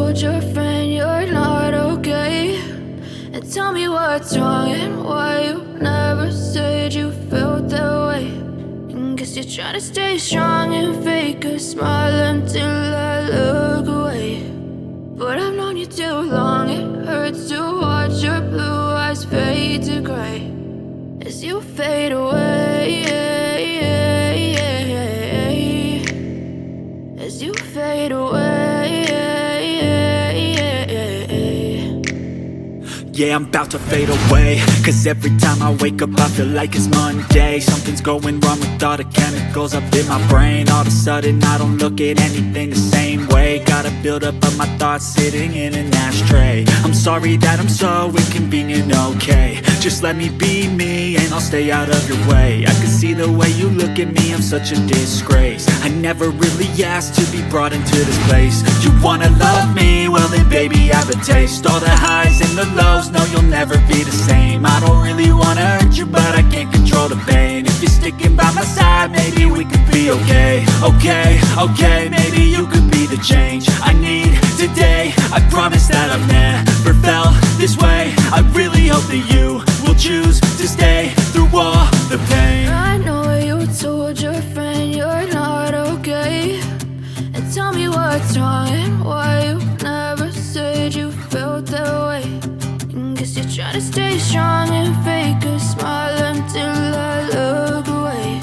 told your friend you're not okay? And tell me what's wrong and why you never said you felt that way. And guess you're trying to stay strong and fake a smile until I look away. But I've known you too long, it hurts to watch your blue eyes fade to gray as you fade away, as you fade away. Yeah, I'm about to fade away, cause every time I wake up I feel like it's Monday. Something's going wrong with all the chemicals up in my brain. All of a sudden I don't look at anything the same way. Gotta build up of my thoughts sitting in an ashtray. I'm sorry that I'm so inconvenient, okay? Just let me be me and I'll stay out of your way. I can see the way you look at me, I'm such a disgrace. I never really asked to be brought into this place. You wanna love me? Well then baby, have a taste. All the highs and the lows, no, you'll never be the same. I don't really wanna hurt you, but I can't control the pain. If you're sticking by my side, maybe we could be okay. Okay, maybe you could be the change I need today. I promise that I've never felt this way. I really hope that you will choose to stay through all the pain. I know you told your friend you're not okay. And tell me what's wrong and why you never said you felt that way. Guess you're trying to stay strong and fake a smile until I look away.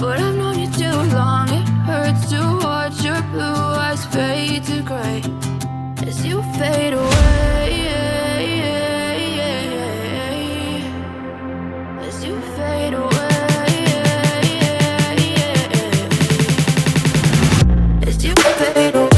But I've known you too long, it hurts to watch your blue eyes fade to gray as you fade away, as you fade away, as you fade away.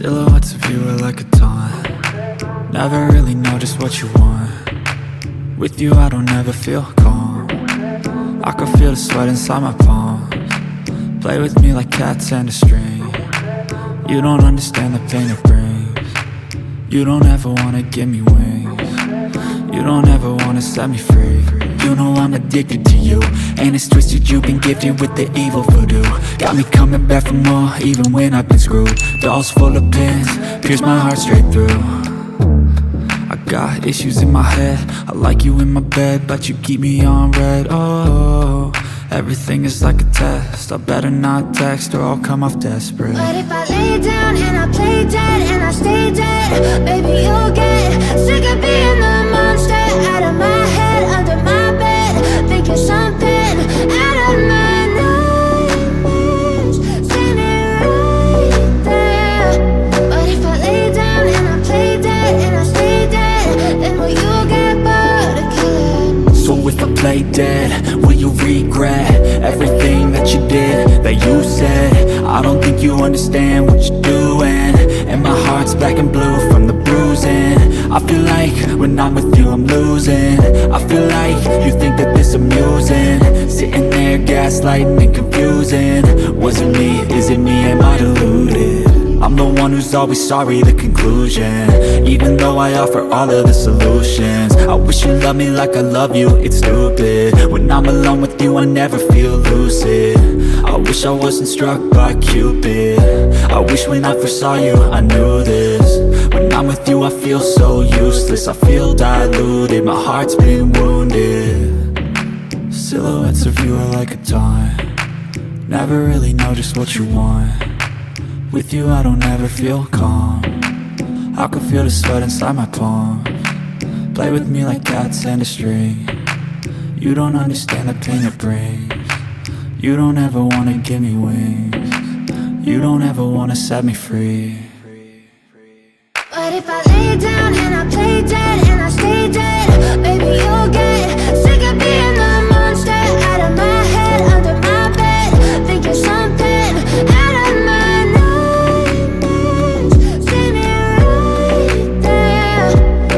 Silhouettes of you are like a taunt. Never really know just what you want. With you I don't ever feel calm. I can feel the sweat inside my palms. Play with me like cats and a string. You don't understand the pain it brings. You don't ever wanna give me wings. You don't ever wanna set me free. you know I'm addicted to you. And it's twisted, you've been gifted with the evil voodoo. Got me coming back for more, even when I've been screwed. Dolls full of pins, pierce my heart straight through. I got issues in my head, I like you in my bed, but you keep me on red. Oh, everything is like a test, I better not text or I'll come off desperate. But if I lay down and I play dead and I stay dead, baby, you'll get sick of being the monster out of my head, under my bed, thinking something out of my nightmares, standing right there. But if I lay down and I play dead and I stay dead, then will you get bored of killing me? So if I play dead, will you regret everything that you did, that you said? I don't think you understand what you're doing, and my heart's black and blue from the bruising. I feel like when I'm with you I'm losing. I feel like you think that this amusing, sitting there gaslighting and confusing. Was it me? Is it me? Am I deluded? I'm the one who's always sorry, the conclusion, even though I offer all of the solutions. I wish you loved me like I love you, it's stupid. When I'm alone with you I never feel lucid. I wish I wasn't struck by Cupid. I wish when I first saw you I knew this. When I'm with you I feel so useless, I feel diluted, my heart's been wounded. Silhouettes of you are like a taunt, never really know just what you want. With you I don't ever feel calm, I can feel the sweat inside my palm. Play with me like cats and a string, you don't understand the pain it brings. You don't ever wanna give me wings, you don't ever wanna set me free. But if I lay down and I play dead and I stay dead, baby, you'll get sick of being the monster out of my head, under my bed, thinking something out of my nightmares, standing right there.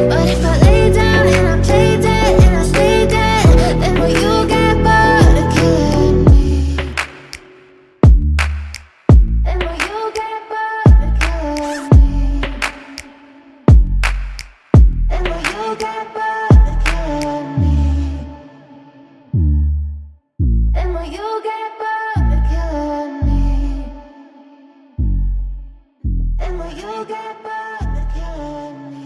But if I lay down and I play dead and I stay dead, then will you get bored of killing me? Then will you get bored of killing me? Then will you get bored of killing me? Then will you get bored of killing me? Then will you get bored of killing me?